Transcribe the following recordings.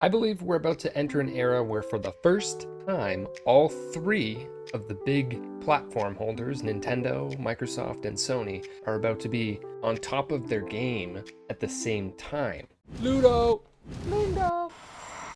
I believe we're about to enter an era where for the first time, all three of the big platform holders, Nintendo, Microsoft, and Sony, are about to be on top of their game at the same time. Ludo Lingo!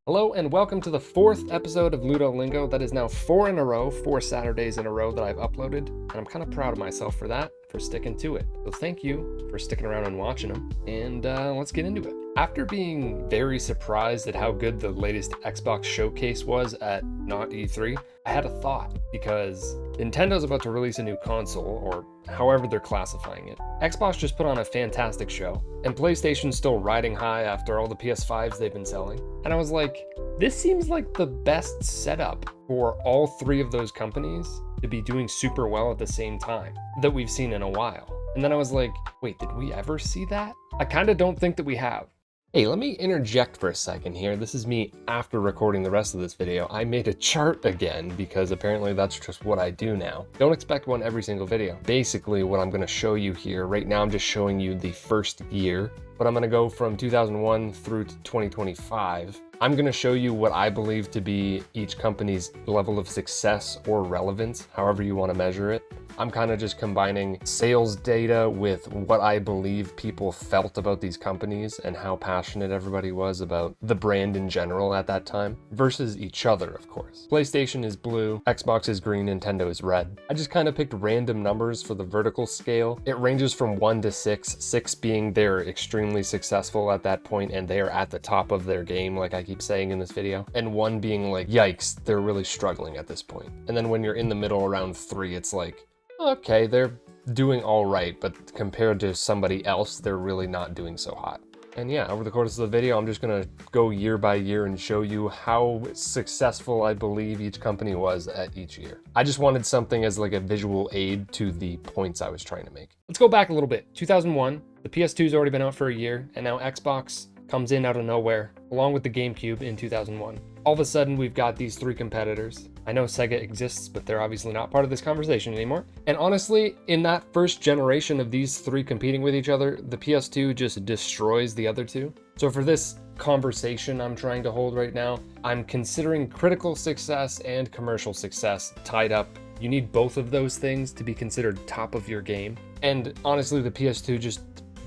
Hello and welcome to the fourth episode of Ludo Lingo. That is now 4 in a row, 4 Saturdays in a row that I've uploaded, and I'm kind of proud of myself for that, for sticking to it. So thank you for sticking around and watching them, and let's get into it. After being very surprised at how good the latest Xbox showcase was at not E3, I had a thought, because Nintendo's about to release a new console, or however they're classifying it. Xbox just put on a fantastic show, and PlayStation's still riding high after all the PS5s they've been selling. And I was like, this seems like the best setup for all three of those companies to be doing super well at the same time that we've seen in a while. And then I was like, wait, did we ever see that? I kind of don't think that we have. Hey, let me interject for a second here. This is me after recording the rest of this video. I made a chart again because apparently that's just what I do now. Don't expect one every single video. Basically, what I'm going to show you here, right now I'm just showing you the first year, but I'm going to go from 2001 through to 2025. I'm going to show you what I believe to be each company's level of success or relevance, however you want to measure it. I'm kind of just combining sales data with what I believe people felt about these companies and how passionate everybody was about the brand in general at that time versus each other, of course. PlayStation is blue, Xbox is green, Nintendo is red. I just kind of picked random numbers for the vertical scale. It ranges from 1 to 6, 6 being they're extremely successful at that point and they're at the top of their game, like I keep saying in this video, and 1 being like, yikes, they're really struggling at this point. And then when you're in the middle around 3, it's like, okay, they're doing all right, but compared to somebody else, they're really not doing so hot. And yeah, over the course of the video, I'm just gonna go year by year and show you how successful I believe each company was at each year. I just wanted something as like a visual aid to the points I was trying to make. Let's go back a little bit. 2001, the PS2's already been out for a year, and now Xbox comes in out of nowhere, along with the GameCube in 2001. All of a sudden, we've got these three competitors. I know Sega exists, but they're obviously not part of this conversation anymore. And honestly, in that first generation of these three competing with each other, the PS2 just destroys the other two. So for this conversation I'm trying to hold right now, I'm considering critical success and commercial success tied up. You need both of those things to be considered top of your game. And honestly, the PS2 just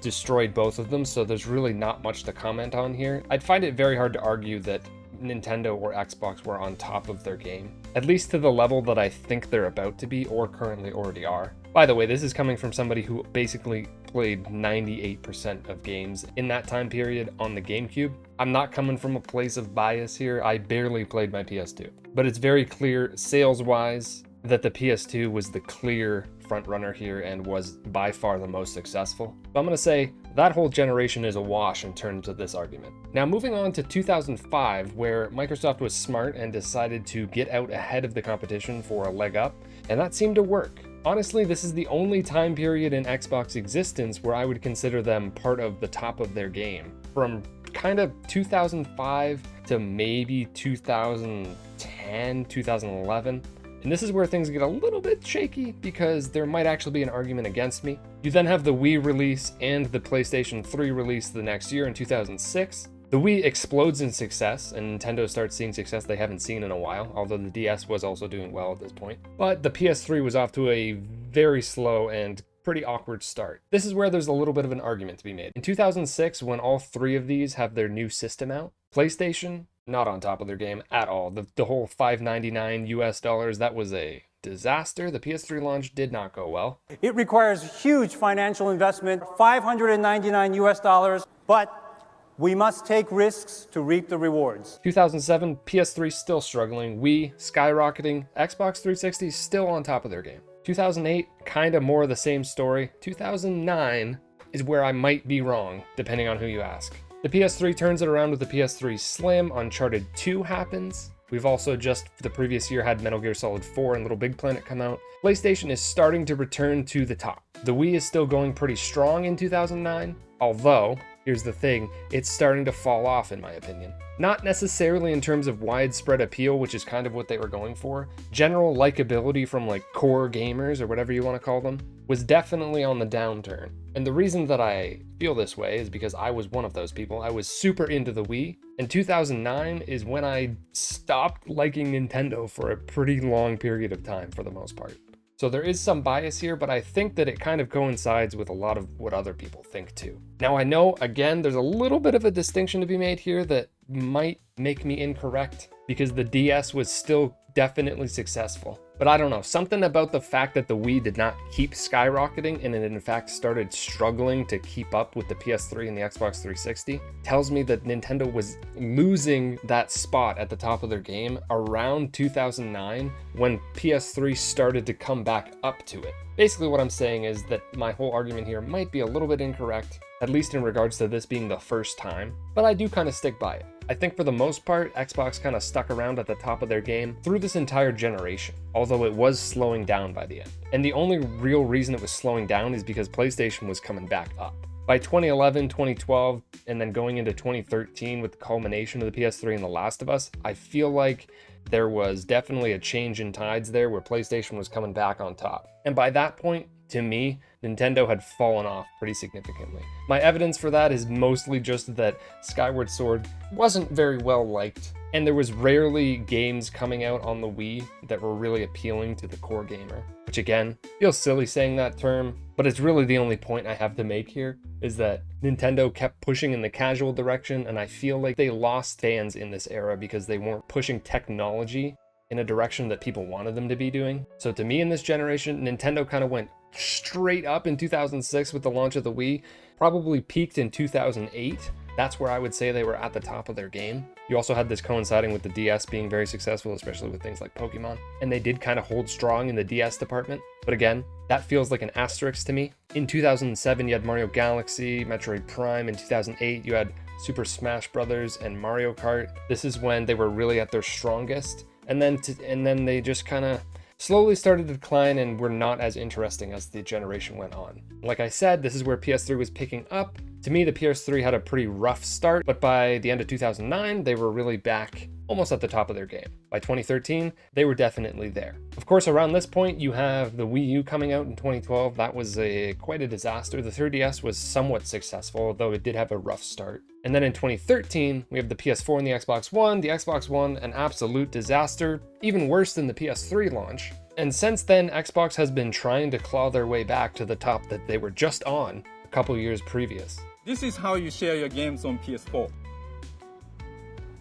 destroyed both of them, so there's really not much to comment on here. I'd find it very hard to argue that Nintendo or Xbox were on top of their game, at least to the level that I think they're about to be or currently already are. By the way, this is coming from somebody who basically played 98% of games in that time period on the GameCube. I'm not coming from a place of bias here. I barely played my PS2, but it's very clear sales-wise that the PS2 was the clear front runner here and was by far the most successful. So I'm going to say that whole generation is a wash in terms of this argument. Now moving on to 2005, where Microsoft was smart and decided to get out ahead of the competition for a leg up, and that seemed to work. Honestly, this is the only time period in Xbox existence where I would consider them part of the top of their game. From kind of 2005 to maybe 2010, 2011. And this is where things get a little bit shaky because there might actually be an argument against me. You then have the Wii release and the PlayStation 3 release the next year in 2006. The Wii explodes in success and Nintendo starts seeing success they haven't seen in a while, although the DS was also doing well at this point. But the PS3 was off to a very slow and pretty awkward start. This is where there's a little bit of an argument to be made. In 2006, when all three of these have their new system out, PlayStation, not on top of their game at all. The whole $599 US, that was a disaster. The PS3 launch did not go well. It requires huge financial investment, $599 US, but we must take risks to reap the rewards. 2007, PS3 still struggling, Wii skyrocketing, Xbox 360 still on top of their game. 2008, kind of more of the same story. 2009 is where I might be wrong, depending on who you ask. The PS3 turns it around with the PS3 Slim, Uncharted 2 happens. We've also just, the previous year, had Metal Gear Solid 4 and Little Big Planet come out. PlayStation is starting to return to the top. The Wii is still going pretty strong in 2009, although, here's the thing, it's starting to fall off in my opinion. Not necessarily in terms of widespread appeal, which is kind of what they were going for. General likability from like core gamers or whatever you want to call them was definitely on the downturn. And the reason that I feel this way is because I was one of those people. I was super into the Wii, and 2009 is when I stopped liking Nintendo for a pretty long period of time for the most part. So there is some bias here, but I think that it kind of coincides with a lot of what other people think too. Now I know, again, there's a little bit of a distinction to be made here that might make me incorrect because the DS was still definitely successful. But I don't know, something about the fact that the Wii did not keep skyrocketing and it in fact started struggling to keep up with the PS3 and the Xbox 360 tells me that Nintendo was losing that spot at the top of their game around 2009 when PS3 started to come back up to it. Basically what I'm saying is that my whole argument here might be a little bit incorrect, at least in regards to this being the first time, but I do kind of stick by it. I think for the most part, Xbox kind of stuck around at the top of their game through this entire generation, although it was slowing down by the end. And the only real reason it was slowing down is because PlayStation was coming back up. By 2011, 2012, and then going into 2013 with the culmination of the PS3 and The Last of Us, I feel like there was definitely a change in tides there where PlayStation was coming back on top. And by that point, to me, Nintendo had fallen off pretty significantly. My evidence for that is mostly just that Skyward Sword wasn't very well liked, and there was rarely games coming out on the Wii that were really appealing to the core gamer. Which again, feels silly saying that term, but it's really the only point I have to make here, is that Nintendo kept pushing in the casual direction, and I feel like they lost fans in this era because they weren't pushing technology in a direction that people wanted them to be doing. So to me in this generation, Nintendo kind of went straight up in 2006 with the launch of the Wii, probably peaked in 2008. That's where I would say they were at the top of their game. You also had this coinciding with the DS being very successful, especially with things like Pokemon. And they did kind of hold strong in the DS department. But again, that feels like an asterisk to me. In 2007, you had Mario Galaxy, Metroid Prime. In 2008, you had Super Smash Bros. And Mario Kart. This is when they were really at their strongest. And then they just kind of slowly started to decline and were not as interesting as the generation went on. Like I said, this is where PS3 was picking up. To me, the PS3 had a pretty rough start, but by the end of 2009, they were really back almost at the top of their game. By 2013, they were definitely there. Of course, around this point, you have the Wii U coming out in 2012. That was quite a disaster. The 3DS was somewhat successful, though it did have a rough start. And then in 2013, we have the PS4 and the Xbox One. The Xbox One, an absolute disaster, even worse than the PS3 launch. And since then, Xbox has been trying to claw their way back to the top that they were just on a couple years previous. This is how you share your games on PS4.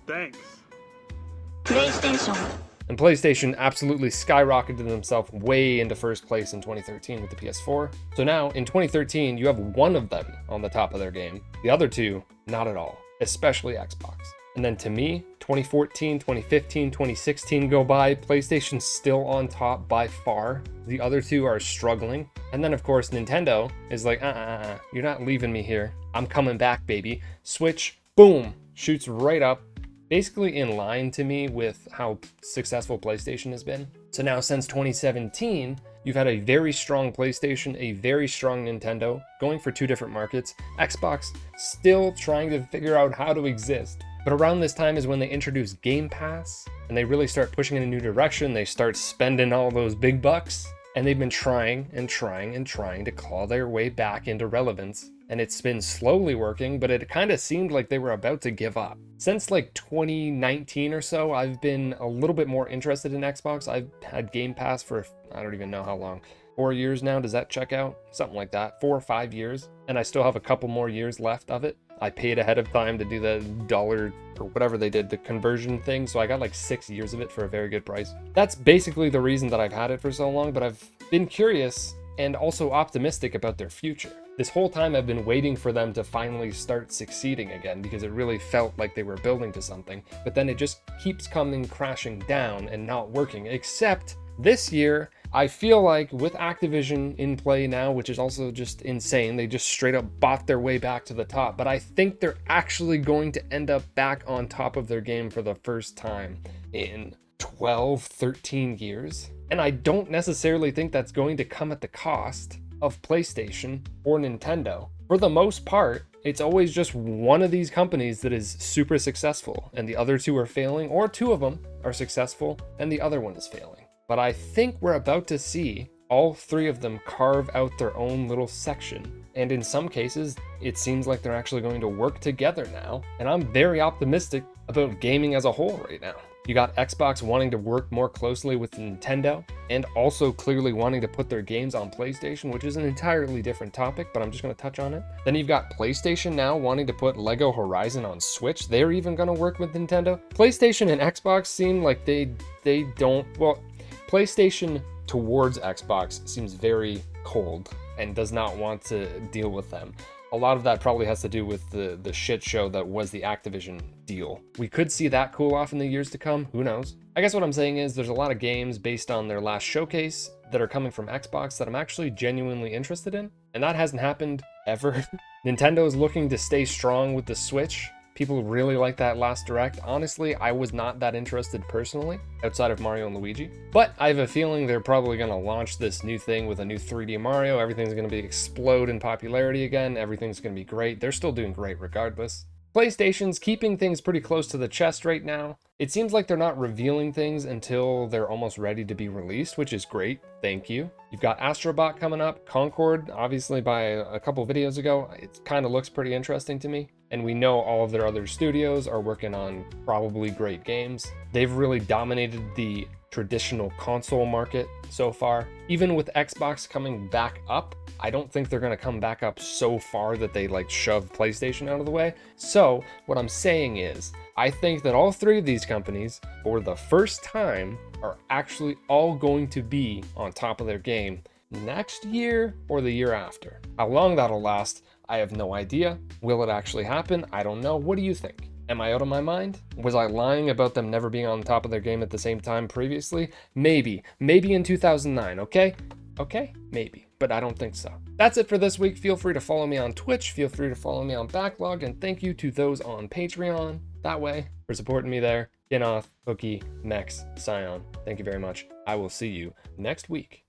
Thanks. PlayStation. And PlayStation absolutely skyrocketed themselves way into first place in 2013 with the PS4. So now, in 2013, you have one of them on the top of their game. The other two, not at all, especially Xbox. And then to me, 2014, 2015, 2016 go by, PlayStation's still on top by far. The other two are struggling. And then of course, Nintendo is like, you're not leaving me here. I'm coming back, baby. Switch, boom, shoots right up, basically in line to me with how successful PlayStation has been. So now since 2017, you've had a very strong PlayStation, a very strong Nintendo, going for two different markets. Xbox still trying to figure out how to exist. But around this time is when they introduce Game Pass and they really start pushing in a new direction. They start spending all those big bucks, and they've been trying to claw their way back into relevance. And it's been slowly working, but it kind of seemed like they were about to give up. Since like 2019 or so, I've been a little bit more interested in Xbox. I've had Game Pass for, I don't even know how long, 4 years now. Does that check out? Something like that, 4 or 5 years. And I still have a couple more years left of it. I paid ahead of time to do the dollar or whatever they did, the conversion thing. So I got like 6 years of it for a very good price. That's basically the reason that I've had it for so long, but I've been curious and also optimistic about their future. This whole time I've been waiting for them to finally start succeeding again because it really felt like they were building to something, but then it just keeps coming crashing down and not working, except this year. I feel like with Activision in play now, which is also just insane, they just straight up bought their way back to the top, but I think they're actually going to end up back on top of their game for the first time in 12, 13 years. And I don't necessarily think that's going to come at the cost of PlayStation or Nintendo. For the most part, it's always just one of these companies that is super successful and the other two are failing, or two of them are successful and the other one is failing. But I think we're about to see all three of them carve out their own little section. And in some cases, it seems like they're actually going to work together now, and I'm very optimistic about gaming as a whole right now. You got Xbox wanting to work more closely with Nintendo, and also clearly wanting to put their games on PlayStation, which is an entirely different topic, but I'm just going to touch on it. Then you've got PlayStation now wanting to put Lego Horizon on Switch. They're even going to work with Nintendo. PlayStation and Xbox seem like they don't, well, PlayStation towards Xbox seems very cold and does not want to deal with them. A lot of that probably has to do with the shit show that was the Activision deal. We could see that cool off in the years to come, who knows? I guess what I'm saying is there's a lot of games based on their last showcase that are coming from Xbox that I'm actually genuinely interested in, and that hasn't happened ever. Nintendo is looking to stay strong with the Switch. People really like that last Direct. Honestly, I was not that interested personally, outside of Mario and Luigi. But I have a feeling they're probably going to launch this new thing with a new 3D Mario. Everything's going to explode in popularity again. Everything's going to be great. They're still doing great regardless. PlayStation's keeping things pretty close to the chest right now. It seems like they're not revealing things until they're almost ready to be released, which is great. Thank you. You've got Astrobot coming up, Concord, obviously by a couple videos ago. It kind of looks pretty interesting to me. And we know all of their other studios are working on probably great games. They've really dominated the traditional console market so far. Even with Xbox coming back up, I don't think they're going to come back up so far that they like shove PlayStation out of the way. So what I'm saying is, I think that all three of these companies, for the first time, are actually all going to be on top of their game next year or the year after. How long that'll last, I have no idea. Will it actually happen? I don't know. What do you think? Am I out of my mind? Was I lying about them never being on top of their game at the same time previously? Maybe in 2009, okay? Okay, maybe, but I don't think so. That's it for this week. Feel free to follow me on Twitch. Feel free to follow me on Backlog, and thank you to those on Patreon that way for supporting me there. Ginoth, Hookie, Mex, Scion. Thank you very much. I will see you next week.